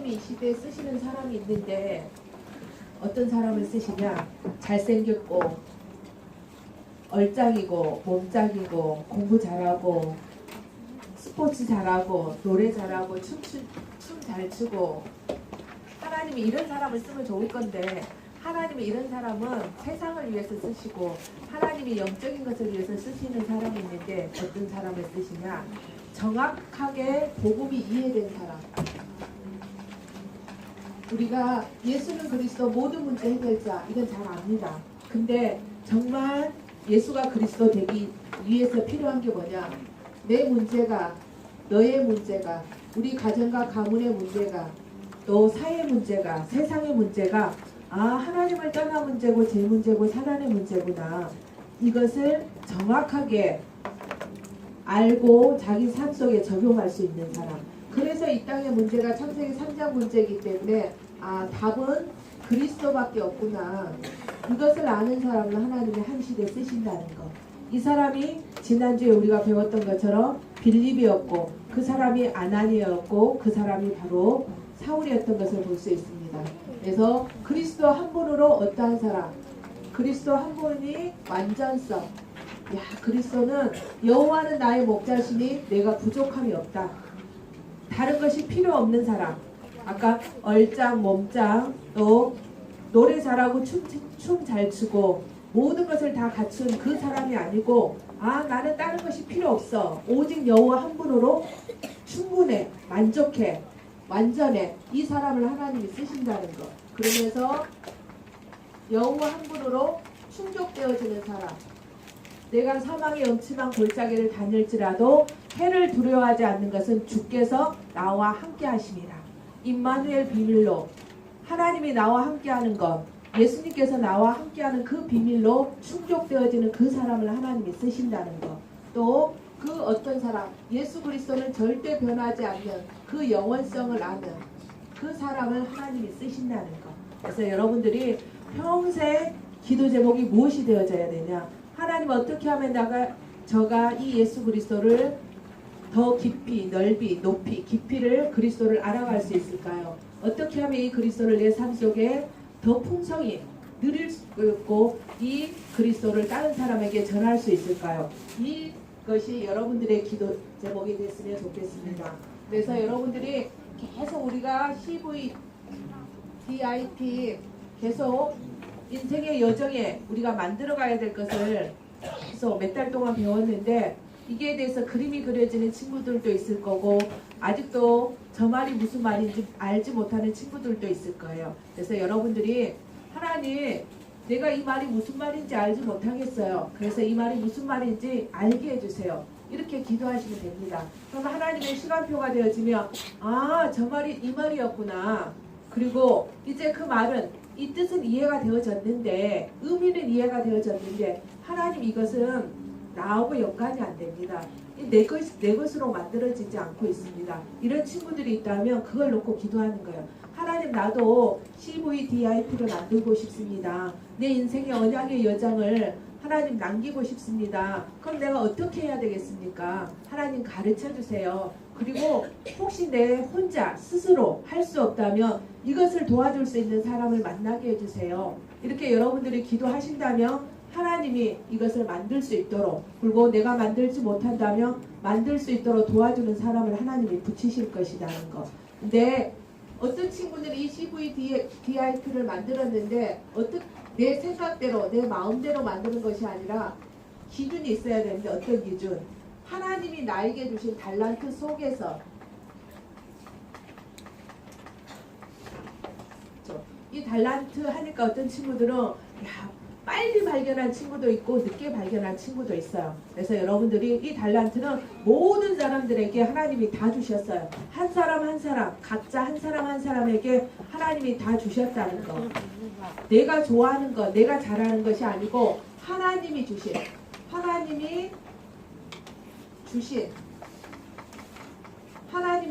하나님이 이 시대에 쓰시는 사람이 있는데 어떤 사람을 쓰시냐? 잘생겼고 얼짱이고 몸짱이고 공부 잘하고 스포츠 잘하고 노래 잘하고 춤 잘 추고 하나님이 이런 사람을 쓰면 좋을 건데 하나님이 이런 사람은 세상을 위해서 쓰시고 하나님이 영적인 것을 위해서 쓰시는 사람이 있는데 어떤 사람을 쓰시냐? 정확하게 복음이 이해된 사람. 우리가 예수는 그리스도 모든 문제 해결자 이건 잘 압니다. 근데 정말 예수가 그리스도 되기 위해서 필요한 게 뭐냐? 내 문제가 너의 문제가 우리 가정과 가문의 문제가 또 사회 문제가 세상의 문제가 하나님을 떠난 문제고 제 문제고 사단의 문제구나. 이것을 정확하게 알고 자기 삶 속에 적용할 수 있는 사람. 그래서 이 땅의 문제가 창세기 3장 문제이기 때문에 답은 그리스도밖에 없구나. 이것을 아는 사람을 하나님이 한 시대에 쓰신다는 것. 이 사람이 지난주에 우리가 배웠던 것처럼 빌립이었고 그 사람이 아나니아였고 그 사람이 바로 사울이었던 것을 볼 수 있습니다. 그래서 그리스도 한 분으로 어떠한 사람, 그리스도 한 분이 완전성. 그리스도는 여호와는 나의 목자시니 내가 부족함이 없다. 다른 것이 필요 없는 사람. 아까 얼짱, 몸짱, 또 노래 잘하고 춤 잘 추고 모든 것을 다 갖춘 그 사람이 아니고 나는 다른 것이 필요 없어. 오직 여호와 한 분으로 충분해, 만족해, 완전해. 이 사람을 하나님이 쓰신다는 것. 그러면서 여호와 한 분으로 충족되어지는 사람. 내가 사망의 음침한 골짜기를 다닐지라도 해를 두려워하지 않는 것은 주께서 나와 함께 하심이라. 임마누엘 비밀로 하나님이 나와 함께하는 것, 예수님께서 나와 함께하는 그 비밀로 충족되어지는 그 사람을 하나님이 쓰신다는 것. 또 그 어떤 사람, 예수 그리스도는 절대 변하지 않는 그 영원성을 아는 그 사람을 하나님이 쓰신다는 것. 그래서 여러분들이 평생 기도 제목이 무엇이 되어져야 되냐? 하나님 어떻게 하면 저가 이 예수 그리스도를 더 깊이, 넓이, 높이, 깊이를 그리스도를 알아갈 수 있을까요? 어떻게 하면 이 그리스도를 내 삶 속에 더 풍성히 누릴 수 있고 이 그리스도를 다른 사람에게 전할 수 있을까요? 이것이 여러분들의 기도 제목이 됐으면 좋겠습니다. 그래서 여러분들이 계속 우리가 CV, DIP 계속 인생의 여정에 우리가 만들어가야 될 것을 계속 몇 달 동안 배웠는데 이게 대해서 그림이 그려지는 친구들도 있을 거고 아직도 저 말이 무슨 말인지 알지 못하는 친구들도 있을 거예요. 그래서 여러분들이 하나님 내가 이 말이 무슨 말인지 알지 못하겠어요. 그래서 이 말이 무슨 말인지 알게 해주세요. 이렇게 기도하시면 됩니다. 그럼 하나님의 시간표가 되어지면 저 말이 이 말이었구나. 그리고 이제 그 말은 이 뜻은 이해가 되어졌는데 의미는 이해가 되어졌는데 하나님 이것은 나하고 연관이 안 됩니다. 내 것으로 만들어지지 않고 있습니다. 이런 친구들이 있다면 그걸 놓고 기도하는 거예요. 하나님 나도 CVDIP를 만들고 싶습니다. 내 인생의 언약의 여정을 하나님 남기고 싶습니다. 그럼 내가 어떻게 해야 되겠습니까? 하나님 가르쳐 주세요. 그리고 혹시 내 혼자 스스로 할 수 없다면 이것을 도와줄 수 있는 사람을 만나게 해주세요. 이렇게 여러분들이 기도하신다면 하나님이 이것을 만들 수 있도록 그리고 내가 만들지 못한다면 만들 수 있도록 도와주는 사람을 하나님이 붙이실 것이라는 것. 근데 어떤 친구들이 이 CVDIP를 만들었는데 내 생각대로 내 마음대로 만드는 것이 아니라 기준이 있어야 되는데 어떤 기준? 하나님이 나에게 주신 달란트 속에서 이 달란트 하니까 어떤 친구들은 빨리 발견한 친구도 있고 늦게 발견한 친구도 있어요. 그래서 여러분들이 이 달란트는 모든 사람들에게 하나님이 다 주셨어요. 한 사람 한 사람 각자 한 사람 한 사람에게 하나님이 다 주셨다는 거. 내가 좋아하는 것 내가 잘하는 것이 아니고 하나님이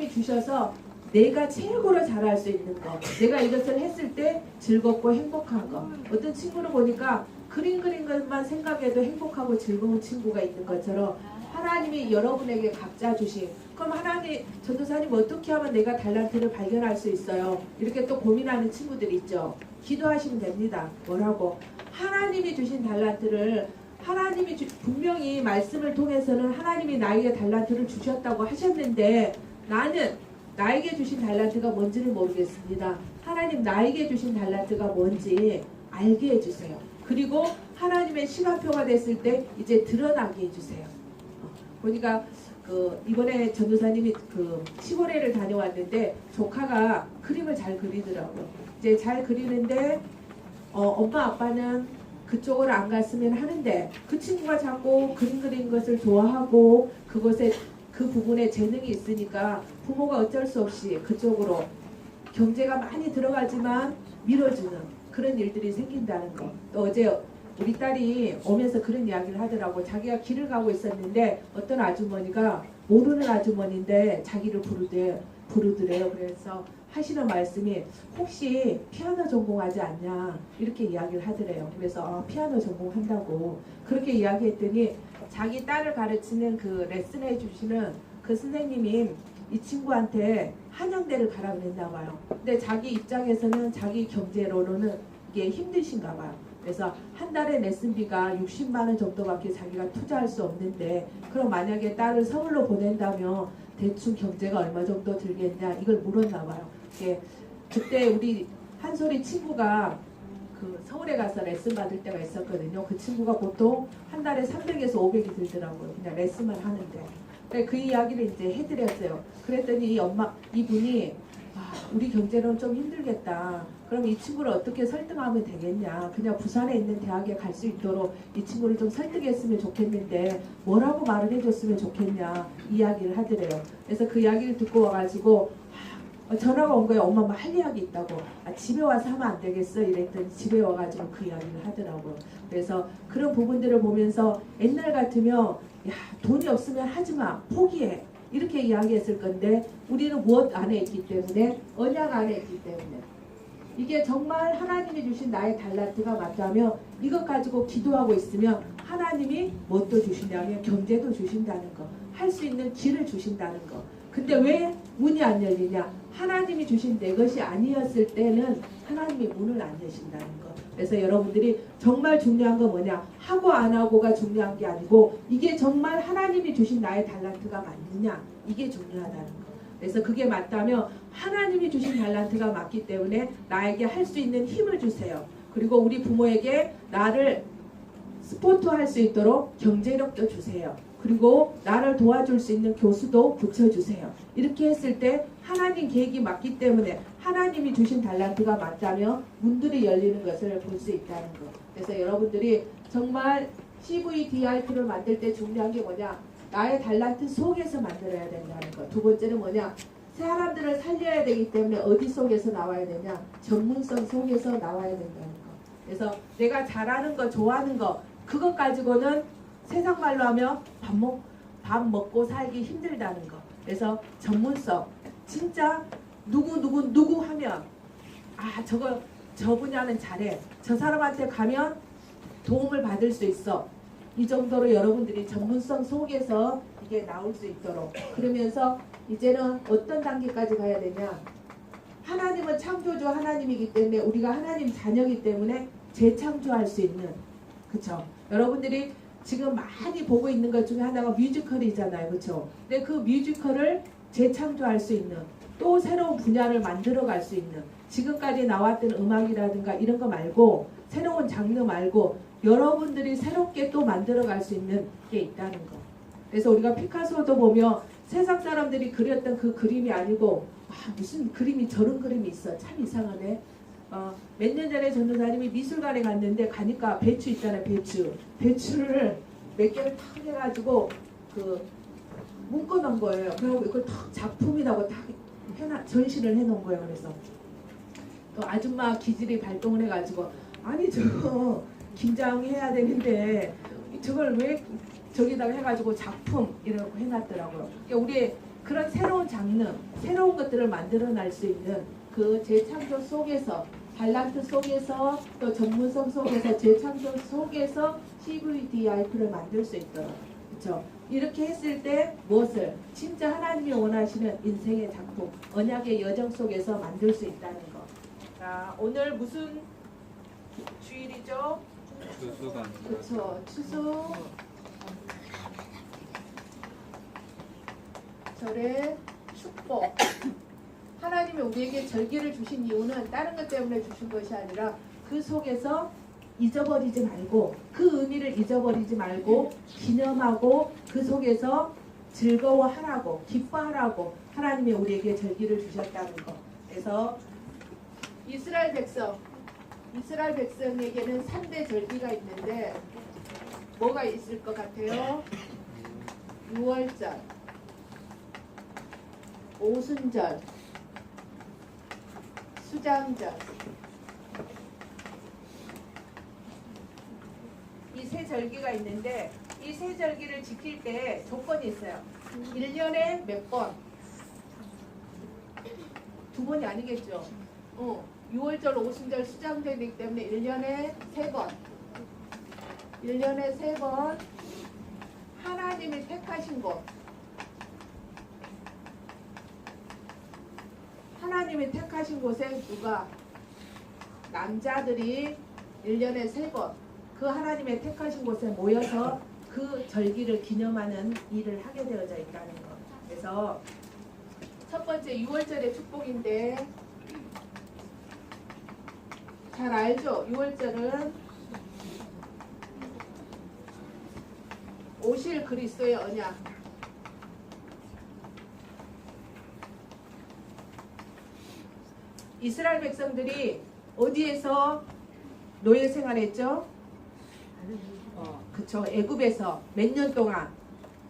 주셔서 내가 최고로 잘할 수 있는 것, 내가 이것을 했을 때 즐겁고 행복한 것. 어떤 친구를 보니까 그림 그린 것만 생각해도 행복하고 즐거운 친구가 있는 것처럼 하나님이 여러분에게 각자 주신, 그럼 하나님, 전도사님 어떻게 하면 내가 달란트를 발견할 수 있어요? 이렇게 또 고민하는 친구들이 있죠. 기도하시면 됩니다. 뭐라고? 하나님이 주신 달란트를, 하나님이 분명히 말씀을 통해서는 하나님이 나에게 달란트를 주셨다고 하셨는데, 나는 나에게 주신 달란트가 뭔지를 모르겠습니다. 하나님 나에게 주신 달란트가 뭔지 알게 해주세요. 그리고 하나님의 시간표가 됐을 때 이제 드러나게 해주세요. 보니까 이번에 전도사님이 시골에를 다녀왔는데 조카가 그림을 잘 그리더라고요. 이제 잘 그리는데 엄마 아빠는 그쪽으로 안 갔으면 하는데 그 친구가 자꾸 그림 그리는 것을 좋아하고 그것에 그 부분에 재능이 있으니까 부모가 어쩔 수 없이 그쪽으로 경제가 많이 들어가지만 밀어주는 그런 일들이 생긴다는 거. 또 어제 우리 딸이 오면서 그런 이야기를 하더라고. 자기가 길을 있었는데 어떤 아주머니가 모르는 아주머니인데 자기를 부르더래요. 그래서 하시는 말씀이 혹시 피아노 전공하지 않냐 이렇게 이야기를 하더래요. 그래서 피아노 전공한다고 그렇게 이야기했더니 자기 딸을 가르치는 그 레슨해 주시는 그 선생님이 이 친구한테 한양대를 가라고 했나 봐요. 근데 자기 입장에서는 자기 경제로는 이게 힘드신가 봐요. 그래서 한 달에 레슨비가 60만 원 정도밖에 자기가 투자할 수 없는데 그럼 만약에 딸을 서울로 보낸다면 대충 경제가 얼마 정도 들겠냐 이걸 물었나 봐요. 그때 우리 한솔이 친구가 그 서울에 가서 레슨 받을 때가 있었거든요. 그 친구가 보통 한 달에 300에서 500이 들더라고요. 그냥 레슨만 하는데. 그 이야기를 이제 해드렸어요. 그랬더니 이분이 우리 경제는 좀 힘들겠다. 그럼 이 친구를 어떻게 설득하면 되겠냐. 그냥 부산에 있는 대학에 갈 수 있도록 이 친구를 좀 설득했으면 좋겠는데 뭐라고 말을 해줬으면 좋겠냐 이야기를 하더래요. 그래서 그 이야기를 듣고 와가지고 전화가 온 거예요. 엄마 할 이야기 있다고. 집에 와서 하면 안 되겠어? 이랬더니 집에 와가지고 그 이야기를 하더라고요. 그래서 그런 부분들을 보면서 옛날 같으면 야 돈이 없으면 하지마 포기해 이렇게 이야기했을 건데 우리는 무엇 안에 있기 때문에 언약 안에 있기 때문에 이게 정말 하나님이 주신 나의 달란트가 맞다면 이것 가지고 기도하고 있으면 하나님이 무엇도 주신다면 경제도 주신다는 거 할 수 있는 길을 주신다는 거. 근데 왜 문이 안 열리냐? 하나님이 주신 내 것이 아니었을 때는 하나님이 문을 안 여신다는 거. 그래서 여러분들이 정말 중요한 건 뭐냐? 하고 안 하고가 중요한 게 아니고 이게 정말 하나님이 주신 나의 달란트가 맞느냐? 이게 중요하다는 거. 그래서 그게 맞다면 하나님이 주신 달란트가 맞기 때문에 나에게 할 수 있는 힘을 주세요. 그리고 우리 부모에게 나를 스포트할 수 있도록 경제력도 주세요. 그리고 나를 도와줄 수 있는 교수도 붙여주세요. 이렇게 했을 때 하나님 계획이 맞기 때문에 하나님이 주신 달란트가 맞다면 문들이 열리는 것을 볼 수 있다는 것. 그래서 여러분들이 정말 CVDIT를 만들 때 중요한 게 뭐냐? 나의 달란트 속에서 만들어야 된다는 것. 두 번째는 뭐냐? 사람들을 살려야 되기 때문에 어디 속에서 나와야 되냐? 전문성 속에서 나와야 된다는 것. 그래서 내가 잘하는 거, 좋아하는 거 그것 가지고는 세상 말로 하면 밥 먹고 살기 힘들다는 거. 그래서 전문성. 진짜 누구 하면 저 분야는 잘해. 저 사람한테 가면 도움을 받을 수 있어. 이 정도로 여러분들이 전문성 속에서 이게 나올 수 있도록. 그러면서 이제는 어떤 단계까지 가야 되냐? 하나님은 창조주 하나님이기 때문에 우리가 하나님 자녀이기 때문에 재창조할 수 있는. 그쵸? 여러분들이 지금 많이 보고 있는 것 중에 하나가 뮤지컬이잖아요. 그렇죠? 근데 그 뮤지컬을 재창조할 수 있는 또 새로운 분야를 만들어갈 수 있는 지금까지 나왔던 음악이라든가 이런 거 말고 새로운 장르 말고 여러분들이 새롭게 또 만들어갈 수 있는 게 있다는 거. 그래서 우리가 피카소도 보면 세상 사람들이 그렸던 그 그림이 아니고 무슨 그림이 저런 그림이 있어. 참 이상하네. 몇 년 전에 전도사님이 미술관에 갔는데 가니까 배추 있잖아요. 배추를 몇 개를 탁 해가지고 묶어 놓은 거예요. 그리고 이걸 탁 작품이라고 탁 전시를 해놓은 거예요. 그래서 또 아줌마 기질이 발동을 해가지고 아니 저거 김장해야 되는데 저걸 왜 저기다가 해가지고 작품 이라고 해놨더라고요. 그러니까 우리 그런 새로운 장르, 새로운 것들을 만들어낼 수 있는 그 재창조 속에서 달란트 속에서 또 전문성 속에서 재창조 속에서 CVDIP를 만들 수 있도록 그렇죠. 이렇게 했을 때 무엇을 진짜 하나님이 원하시는 인생의 작품, 언약의 여정 속에서 만들 수 있다는 거. 자, 오늘 무슨 주일이죠? 추수감. 그렇죠. 추수 절의 축복. 하나님이 우리에게 절기를 주신 이유는 다른 것 때문에 주신 것이 아니라 그 속에서 잊어버리지 말고 그 의미를 잊어버리지 말고 기념하고 그 속에서 즐거워하라고 기뻐하라고 하나님이 우리에게 절기를 주셨다는 거. 그래서 이스라엘 백성에게는 3대 절기가 있는데 뭐가 있을 것 같아요? 유월절, 오순절, 수장절. 이 세 절기가 있는데 이 세 절기를 지킬 때 조건이 있어요. 1년에 몇 번? 2번이 아니겠죠. 6월절, 오순절, 수장절이기 때문에 1년에 3번. 1년에 3번 하나님이 택하신 곳. 하나님이 택하신 곳에 누가? 남자들이 1년에 3번 그 하나님의 택하신 곳에 모여서 그 절기를 기념하는 일을 하게 되어져 있다는 것. 그래서 첫 번째 6월절의 축복인데 잘 알죠? 6월절은 오실 그리스도의 언약. 이스라엘 백성들이 어디에서 노예 생활했죠? 그쵸. 애굽에서 몇 년 동안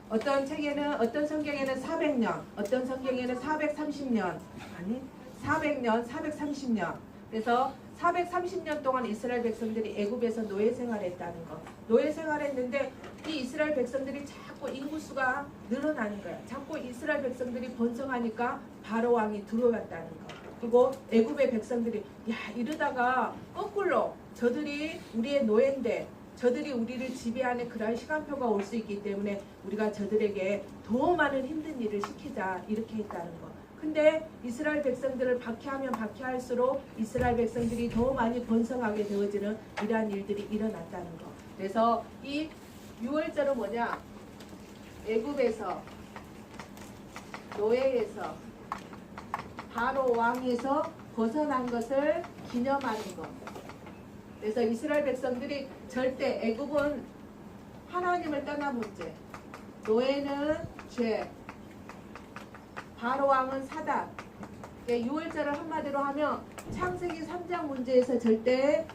어떤 책에는 어떤 성경에는 400년, 어떤 성경에는 430년, 아니 400년, 430년. 그래서 430년 동안 이스라엘 백성들이 애굽에서 노예 생활했다는 거. 노예 생활했는데 이 이스라엘 백성들이 자꾸 인구수가 늘어나는 거야. 자꾸 이스라엘 백성들이 번성하니까 바로 왕이 들어왔다는 거. 그리고 애굽의 백성들이 야 이러다가 거꾸로 저들이 우리의 노예인데 저들이 우리를 지배하는 그러한 시간표가 올 수 있기 때문에 우리가 저들에게 더 많은 힘든 일을 시키자 이렇게 했다는 거. 근데 이스라엘 백성들을 박해하면 박해할수록 이스라엘 백성들이 더 많이 번성하게 되어지는 이러한 일들이 일어났다는 거. 그래서 이 6월절은 뭐냐? 애굽에서 노예에서 바로 왕에서 벗어난 것을 기념하는 것. 그래서 이스라엘 백성들이 절대 애굽은 하나님을 떠난 문제, 노예는 죄, 바로 왕은 사단. 6월절을 한마디로 하면 창세기 3장 문제에서 절대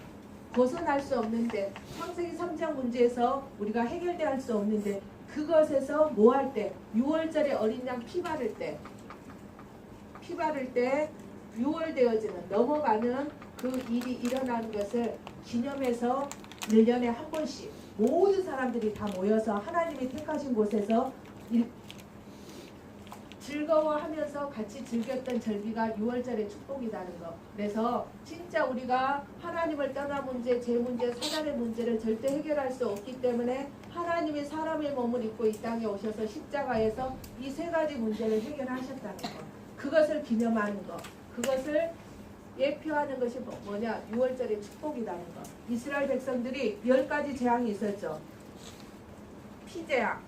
벗어날 수 없는데 창세기 3장 문제에서 우리가 해결될 수 없는데 그것에서 뭐 할 때? 6월절에 어린 양 피 바를 때 6월 되어지는 넘어가는 그 일이 일어나는 것을 기념해서 1년에 한 번씩 모든 사람들이 다 모여서 하나님이 택하신 곳에서 즐거워하면서 같이 즐겼던 절기가 6월절의 축복이라는 거. 그래서 진짜 우리가 하나님을 떠난 문제, 제 문제, 사단의 문제를 절대 해결할 수 없기 때문에 하나님이 사람의 몸을 입고 이 땅에 오셔서 십자가에서 이 세 가지 문제를 해결하셨다는 거. 그것을 기념하는 거. 그것을 예표하는 것이 뭐냐? 6월절의 축복이라는 거. 이스라엘 백성들이 10가지 재앙이 있었죠. 피재앙,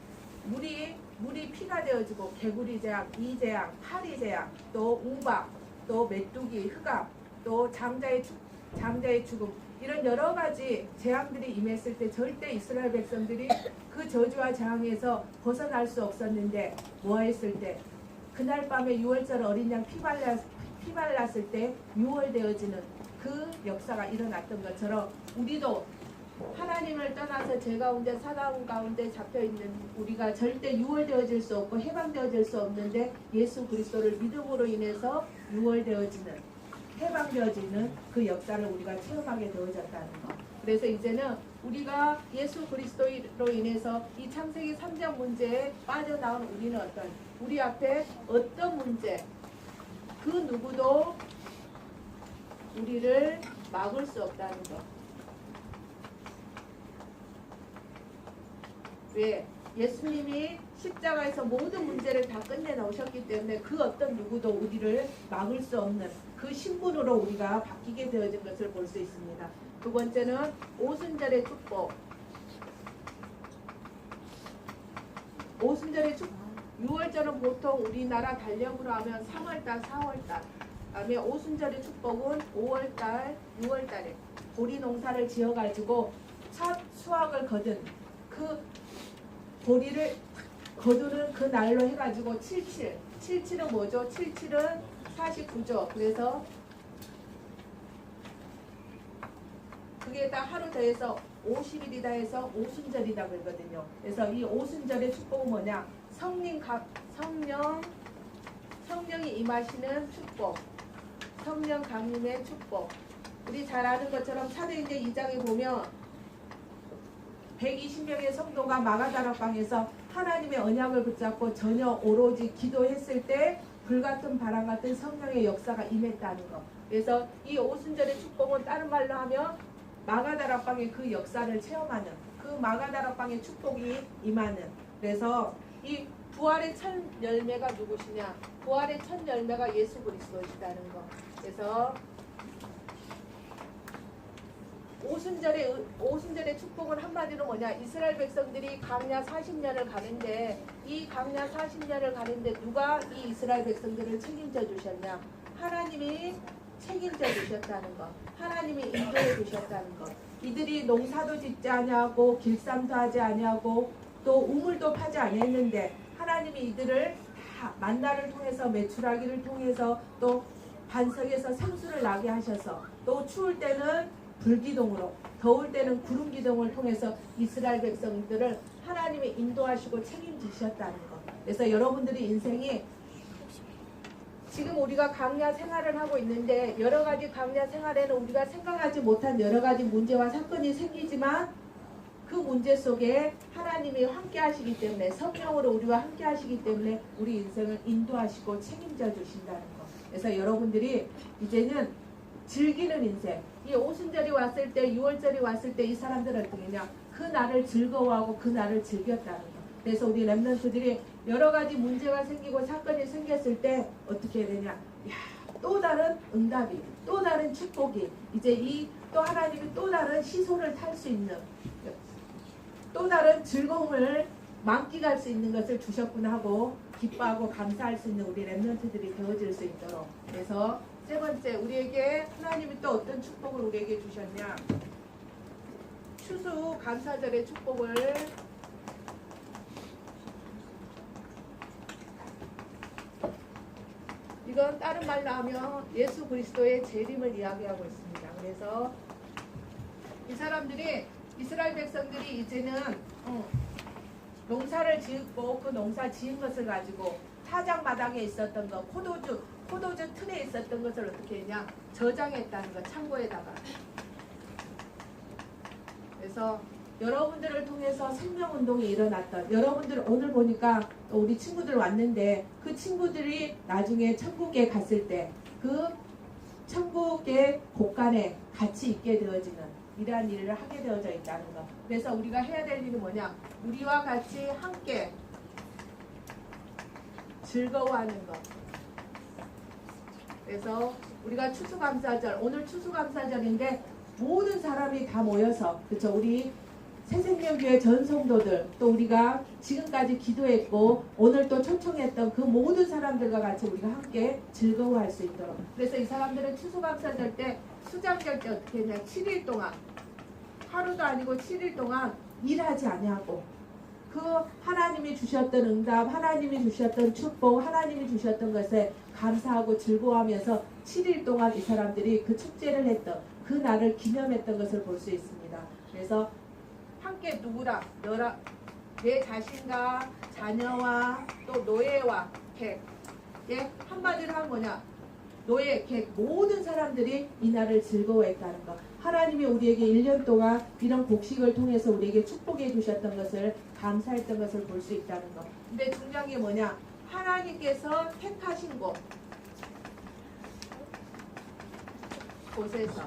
물이 피가 되어지고 개구리 재앙, 이재앙, 파리 재앙, 또 우박, 또 메뚜기, 흑암, 또 장자의 죽음 이런 여러 가지 재앙들이 임했을 때 절대 이스라엘 백성들이 그 저주와 재앙에서 벗어날 수 없었는데 뭐 했을 때 그날 밤에 6월절 어린 양 피 발랐을 때 6월 되어지는 그 역사가 일어났던 것처럼 우리도 하나님을 떠나서 죄 가운데 사단 가운데 잡혀있는 우리가 절대 6월 되어질 수 없고 해방되어질 수 없는데 예수 그리스도를 믿음으로 인해서 6월 되어지는 해방되어지는 그 역사를 우리가 체험하게 되어졌다는 것. 그래서 이제는 우리가 예수 그리스도로 인해서 이 창세기 3장 문제에 빠져나온 우리는 우리 앞에 어떤 문제 그 누구도 우리를 막을 수 없다는 거. 왜? 예수님이 십자가에서 모든 문제를 다 끝내놓으셨기 때문에 그 어떤 누구도 우리를 막을 수 없는 그 신분으로 우리가 바뀌게 되어진 것을 볼 수 있습니다. 두 번째는 오순절의 축복. 오순절의 축복. 6월절은 보통 우리나라 달력으로 하면 3월달, 4월달. 그다음에 오순절의 축복은 5월달, 6월달에 보리 농사를 지어가지고 첫 수확을 거둔 그 보리를 거두는 그 날로 해가지고 77. 77은 뭐죠? 77은 49죠. 그래서 그게 다 하루 더해서 50일이다 해서 오순절이다 그러거든요. 그래서 이 오순절의 축복은 뭐냐? 성령이 임하시는 축복. 성령 강림의 축복. 우리 잘 아는 것처럼 사도행전 2장에 보면 120명의 성도가 마가다락방에서 하나님의 언약을 붙잡고 전혀 오로지 기도했을 때 불같은 바람 같은 성령의 역사가 임했다는 것. 그래서 이 오순절의 축복은 다른 말로 하면 마가다락방의 그 역사를 체험하는 그 마가다락방의 축복이 임하는. 그래서 이 부활의 첫 열매가 누구시냐? 부활의 첫 열매가 예수 그리스도이시다는 것. 그래서 오순절의 축복은 한마디로 뭐냐? 이스라엘 백성들이 광야 40년을 가는데 이 광야 40년을 가는데 누가 이 이스라엘 백성들을 책임져 주셨냐? 하나님이 책임져 주셨다는 것. 하나님이 인도해 주셨다는 것. 이들이 농사도 짓지 아니하고 길쌈도 하지 아니하고 또 우물도 파지 아니했는데 하나님이 이들을 다 만나를 통해서 메추라기를 통해서 또 반석에서 생수를 나게 하셔서 또 추울 때는 불기둥으로 더울 때는 구름기둥을 통해서 이스라엘 백성들을 하나님이 인도하시고 책임지셨다는 것. 그래서 여러분들의 인생이 지금 우리가 광야 생활을 하고 있는데 여러 가지 광야 생활에는 우리가 생각하지 못한 여러 가지 문제와 사건이 생기지만 그 문제 속에 하나님이 함께 하시기 때문에 성령으로 우리와 함께 하시기 때문에 우리 인생을 인도하시고 책임져 주신다는 것. 그래서 여러분들이 이제는 즐기는 인생. 이 오순절이 왔을 때 6월절이 왔을 때 이 사람들은 어떻게 했냐? 그 날을 즐거워하고 그 날을 즐겼다는 것. 그래서 우리 렘넌트들이 여러 가지 문제가 생기고 사건이 생겼을 때 어떻게 해야 되냐? 또 다른 응답이, 또 다른 축복이 이제 이 또 하나님이 또 다른 시소를 탈 수 있는 또 다른 즐거움을 만끽할 수 있는 것을 주셨구나 하고 기뻐하고 감사할 수 있는 우리 렘넌트들이 되어질 수 있도록. 그래서 세 번째, 우리에게 하나님이 또 어떤 축복을 우리에게 주셨냐? 추수 감사절의 축복을 이건 다른 말로 하면 예수 그리스도의 재림을 이야기하고 있습니다. 그래서 이 사람들이 이스라엘 백성들이 이제는 농사를 지었고 그 농사 지은 것을 가지고 타작마당에 있었던 거 포도주 틀에 있었던 것을 어떻게 했냐? 저장했다는 거, 창고에다가. 그래서 여러분들을 통해서 생명운동이 일어났던, 여러분들 오늘 보니까 우리 친구들 왔는데 그 친구들이 나중에 천국에 갔을 때 그 천국의 곳간에 같이 있게 되어지는 이러한 일을 하게 되어져 있다는 것. 그래서 우리가 해야 될 일은 뭐냐? 우리와 같이 함께 즐거워하는 것. 그래서 우리가 추수감사절, 오늘 추수감사절인데 모든 사람이 다 모여서, 그쵸? 우리 새생명교회 전 성도들, 또 우리가 지금까지 기도했고 오늘 또 초청했던 그 모든 사람들과 같이 우리가 함께 즐거워할 수 있도록. 그래서 이 사람들은 추수감사절 때 수장절 때 어떻게 했냐? 7일 동안, 하루도 아니고 7일 동안 일하지 아니하고 그 하나님이 주셨던 응답, 하나님이 주셨던 축복, 하나님이 주셨던 것에 감사하고 즐거워하면서 7일 동안 이 사람들이 그 축제를 했던, 그 날을 기념했던 것을 볼 수 있습니다. 그래서 함께 누구랑 내 자신과 자녀와 또 노예와 객, 한마디로 하면 뭐냐? 노예, 객, 모든 사람들이 이 날을 즐거워했다는 것. 하나님이 우리에게 1년 동안 이런 곡식을 통해서 우리에게 축복해 주셨던 것을 감사했던 것을 볼 수 있다는 것. 근데 중요한 게 뭐냐? 하나님께서 택하신 곳, 곳에서.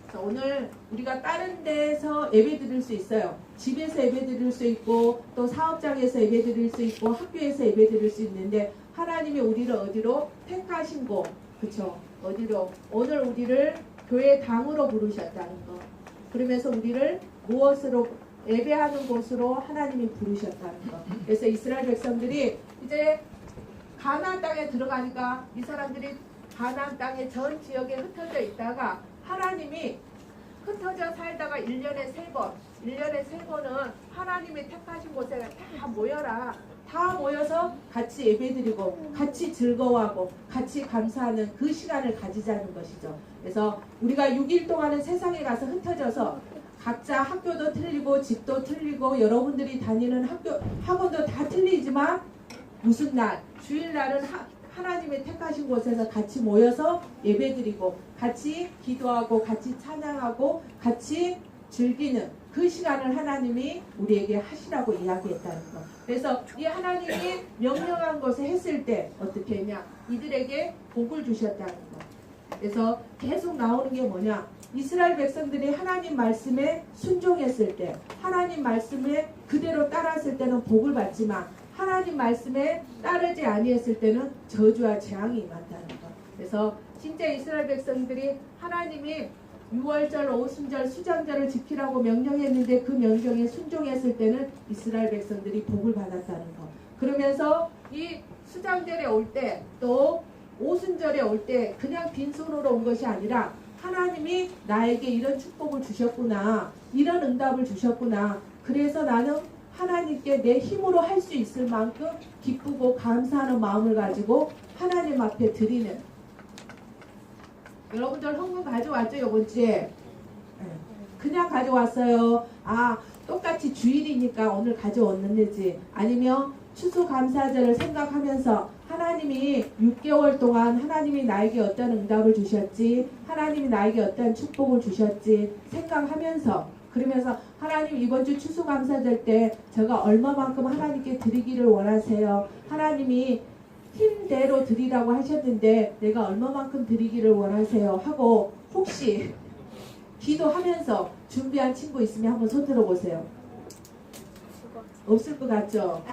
그래서 오늘 우리가 다른 데서 예배 드릴 수 있어요. 집에서 예배 드릴 수 있고 또 사업장에서 예배 드릴 수 있고 학교에서 예배 드릴 수 있는데 하나님이 우리를 어디로 택하신 곳, 그쵸? 어디로? 오늘 우리를 교회 당으로 부르셨다는 거. 그러면서 우리를 무엇으로 예배하는 곳으로 하나님이 부르셨다는 거. 그래서 이스라엘 백성들이 이제 가나안 땅에 들어가니까 이 사람들이 가나안 땅의 전 지역에 흩어져 있다가 하나님이 흩어져 살다가 1년에 3번, 1년에 3번은 하나님이 택하신 곳에 다 모여라. 다 모여서 같이 예배드리고 같이 즐거워하고 같이 감사하는 그 시간을 가지자는 것이죠. 그래서 우리가 6일 동안은 세상에 가서 흩어져서 각자 학교도 틀리고 집도 틀리고 여러분들이 다니는 학원도 다 틀리지만 무슨 날? 주일날은 하나님의 택하신 곳에서 같이 모여서 예배드리고 같이 기도하고 같이 찬양하고 같이 즐기는 그 시간을 하나님이 우리에게 하시라고 이야기했다는 거. 그래서 이 하나님이 명령한 것을 했을 때 어떻게 했냐? 이들에게 복을 주셨다는 거. 그래서 계속 나오는 게 뭐냐? 이스라엘 백성들이 하나님 말씀에 순종했을 때, 하나님 말씀에 그대로 따랐을 때는 복을 받지만 하나님 말씀에 따르지 아니했을 때는 저주와 재앙이 임한다는 것. 그래서 진짜 이스라엘 백성들이 하나님이 6월절, 오순절, 수장절을 지키라고 명령했는데 그 명령에 순종했을 때는 이스라엘 백성들이 복을 받았다는 것. 그러면서 이 수장절에 올 때 또 오순절에 올 때 그냥 빈손으로 온 것이 아니라 하나님이 나에게 이런 축복을 주셨구나, 이런 응답을 주셨구나. 그래서 나는 하나님께 내 힘으로 할 수 있을 만큼 기쁘고 감사하는 마음을 가지고 하나님 앞에 드리는. 여러분들 헌금 가져왔죠, 이번 주에? 그냥 가져왔어요. 아, 똑같이 주일이니까 오늘 가져왔는지, 아니면 추수감사절을 생각하면서 하나님이 6개월 동안 하나님이 나에게 어떤 응답을 주셨지, 하나님이 나에게 어떤 축복을 주셨지 생각하면서, 그러면서 하나님 이번 주 추수감사절 때 제가 얼마만큼 하나님께 드리기를 원하세요? 하나님이 힘대로 드리라고 하셨는데 내가 얼마만큼 드리기를 원하세요? 하고 혹시 기도하면서 준비한 친구 있으면 한번 손 들어보세요. 없을 것 같죠?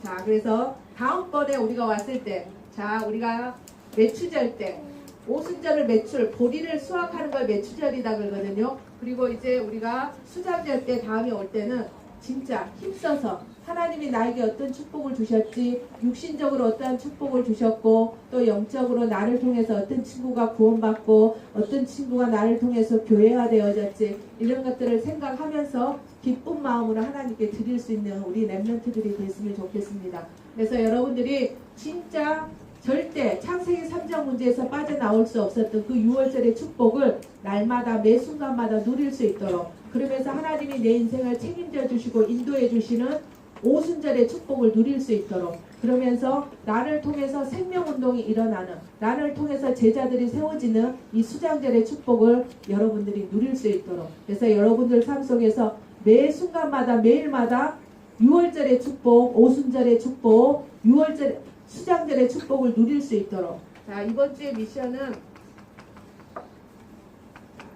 자, 그래서 다음번에 우리가 왔을 때, 자, 우리가 매추절 때 오순절을 매출, 보리를 수확하는 걸 매추절이다 그러거든요. 그리고 이제 우리가 수장절 때 다음에 올 때는 진짜 힘써서 하나님이 나에게 어떤 축복을 주셨지, 육신적으로 어떠한 축복을 주셨고 또 영적으로 나를 통해서 어떤 친구가 구원받고 어떤 친구가 나를 통해서 교회가 되어졌지, 이런 것들을 생각하면서 기쁜 마음으로 하나님께 드릴 수 있는 우리 렘넌트들이 됐으면 좋겠습니다. 그래서 여러분들이 진짜 절대 창세기 3장 문제에서 빠져나올 수 없었던 그 6월절의 축복을 날마다 매 순간마다 누릴 수 있도록, 그러면서 하나님이 내 인생을 책임져 주시고 인도해 주시는 오순절의 축복을 누릴 수 있도록, 그러면서 나를 통해서 생명운동이 일어나는, 나를 통해서 제자들이 세워지는 이 수장절의 축복을 여러분들이 누릴 수 있도록, 그래서 여러분들 삶 속에서 매 순간마다 매일마다 6월절의 축복, 오순절의 축복, 6월절 수장절의 축복을 누릴 수 있도록. 자, 이번 주의 미션은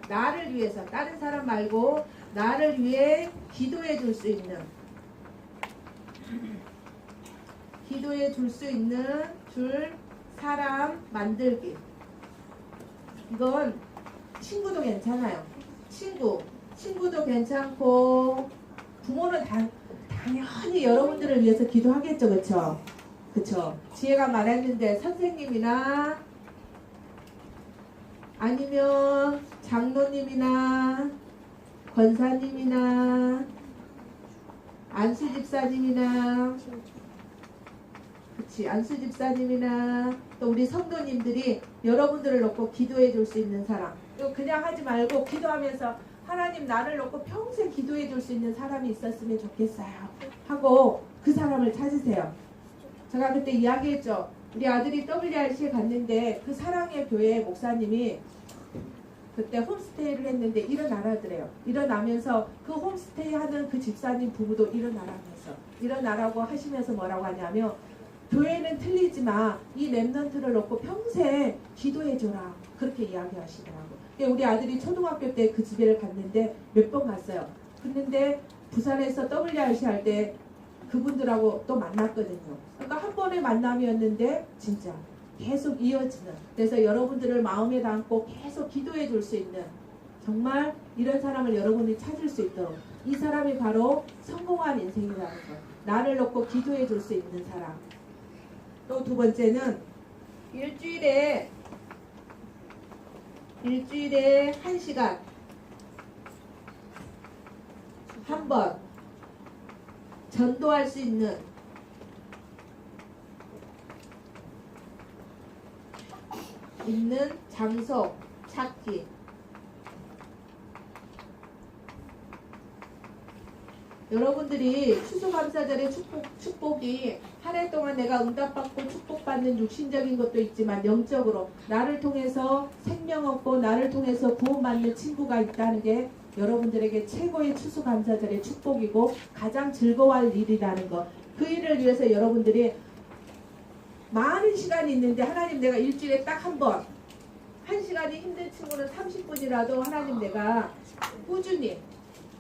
나를 위해서, 다른 사람 말고 나를 위해 기도해 줄 수 있는, 기도해 줄 수 있는 사람 만들기. 이건 친구도 괜찮아요. 친구도 괜찮고, 부모는 당연히 여러분들을 위해서 기도하겠죠, 그쵸? 그쵸? 지혜가 말했는데 선생님이나 아니면 장로님이나 권사님이나 안수 집사님이나, 그치, 안수 집사님이나 또 우리 성도님들이 여러분들을 놓고 기도해 줄 수 있는 사람, 이거 그냥 하지 말고 기도하면서 하나님 나를 놓고 평생 기도해 줄 수 있는 사람이 있었으면 좋겠어요 하고 그 사람을 찾으세요. 제가 그때 이야기했죠. 우리 아들이 WRC에 갔는데 그 사랑의 교회 목사님이 그때 홈스테이를 했는데 일어나라더래요. 일어나면서 그 홈스테이 하는 그 집사님 부부도 일어나라고 하시면서 뭐라고 하냐면 교회는 틀리지만 이 렘넌트를 놓고 평생 기도해줘라. 그렇게 이야기하시더라고요. 우리 아들이 초등학교 때 그 집회를 갔는데 몇 번 갔어요. 갔는데 부산에서 WRC 할 때 그분들하고 또 만났거든요. 그러니까 한 번의 만남이었는데 진짜 계속 이어지는, 그래서 여러분들을 마음에 담고 계속 기도해 줄 수 있는, 정말 이런 사람을 여러분이 찾을 수 있도록, 이 사람이 바로 성공한 인생이라는 것, 나를 놓고 기도해 줄 수 있는 사람. 또 두 번째는 일주일에 1시간 한 번 전도할 수 있는 장소 찾기. 여러분들이 추수감사절의 축복이 한 해 동안 내가 응답받고 축복받는 육신적인 것도 있지만 영적으로 나를 통해서 생명 얻고 나를 통해서 구원받는 친구가 있다는 게 여러분들에게 최고의 추수감사절의 축복이고 가장 즐거워할 일이라는 것. 그 일을 위해서 여러분들이 많은 시간이 있는데 하나님, 내가 일주일에 딱 한 번, 1시간이 힘든 친구는 30분이라도 하나님, 내가 꾸준히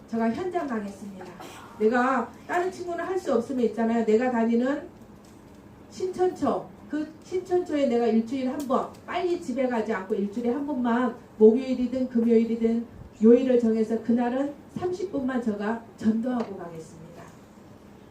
제가 현장 가겠습니다. 내가 다른 친구는 할 수 없으면 있잖아요. 내가 다니는 신천초, 그 신천초에 내가 일주일에 한 번, 빨리 집에 가지 않고 일주일에 한 번만, 목요일이든 금요일이든 요일을 정해서 그날은 30분만 제가 전도하고 가겠습니다.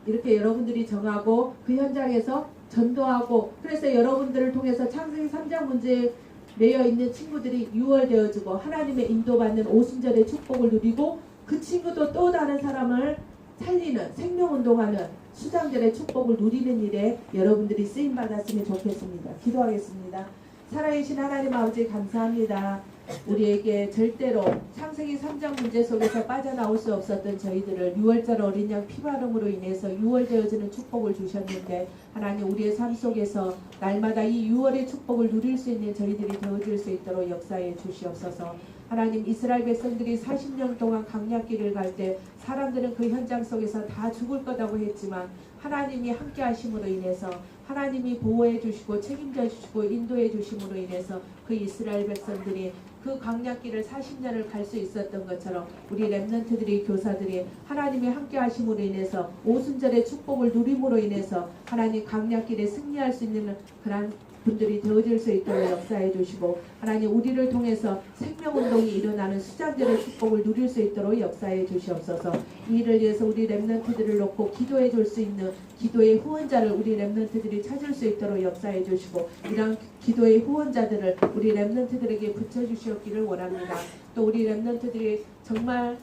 이렇게 여러분들이 정하고 그 현장에서 전도하고, 그래서 여러분들을 통해서 창세기 3장 문제에 매여 있는 친구들이 유월되어지고 하나님의 인도받는 오순절의 축복을 누리고, 그 친구도 또 다른 사람을 살리는, 생명운동하는 수장절의 축복을 누리는 일에 여러분들이 쓰임받았으면 좋겠습니다. 기도하겠습니다. 살아계신 하나님 아버지, 감사합니다. 우리에게 절대로 창세기 3장 문제 속에서 빠져나올 수 없었던 저희들을 6월절 어린 양 피바름으로 인해서 6월 되어지는 축복을 주셨는데, 하나님, 우리의 삶 속에서 날마다 이 6월의 축복을 누릴 수 있는 저희들이 되어질 수 있도록 역사해 주시옵소서. 하나님, 이스라엘 백성들이 40년 동안 강약길을 갈 때 사람들은 그 현장 속에서 다 죽을 거라고 했지만 하나님이 함께 하심으로 인해서, 하나님이 보호해 주시고 책임져 주시고 인도해 주심으로 인해서 그 이스라엘 백성들이 그 강약길을 40년을 갈 수 있었던 것처럼, 우리 렘넌트들이, 교사들이 하나님이 함께 하심으로 인해서 오순절의 축복을 누림으로 인해서 하나님 강약길에 승리할 수 있는 그런 분들이 되어질 수 있도록 역사해 주시고, 하나님, 우리를 통해서 생명운동이 일어나는 수장절의 축복을 누릴 수 있도록 역사해 주시옵소서. 이 일을 위해서 우리 렘넌트들을 놓고 기도해 줄 수 있는 기도의 후원자를 우리 렘넌트들이 찾을 수 있도록 역사해 주시고, 이런 기도의 후원자들을 우리 렘넌트들에게 붙여주시옵기를 원합니다. 또 우리 렘넌트들이 정말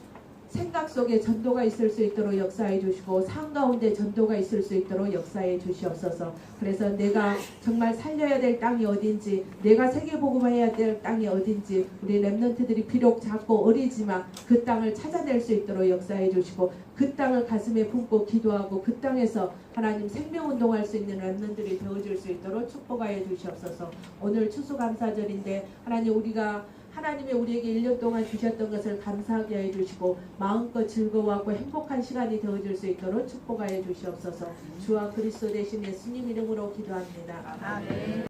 생각 속에 전도가 있을 수 있도록 역사해 주시고, 삶 가운데 전도가 있을 수 있도록 역사해 주시옵소서. 그래서 내가 정말 살려야 될 땅이 어딘지, 내가 세계복음해야 될 땅이 어딘지, 우리 렘넌트들이 비록 작고 어리지만 그 땅을 찾아낼 수 있도록 역사해 주시고, 그 땅을 가슴에 품고 기도하고 그 땅에서 하나님 생명운동할 수 있는 렘넌트들이 되어줄 수 있도록 축복하여 주시옵소서. 오늘 추수감사절인데 하나님, 우리가 하나님이 우리에게 1년 동안 주셨던 것을 감사하게 해주시고 마음껏 즐거워하고 행복한 시간이 되어줄 수 있도록 축복하여 주시옵소서. 주와 그리스도 되신 예수님 이름으로 기도합니다. 아멘.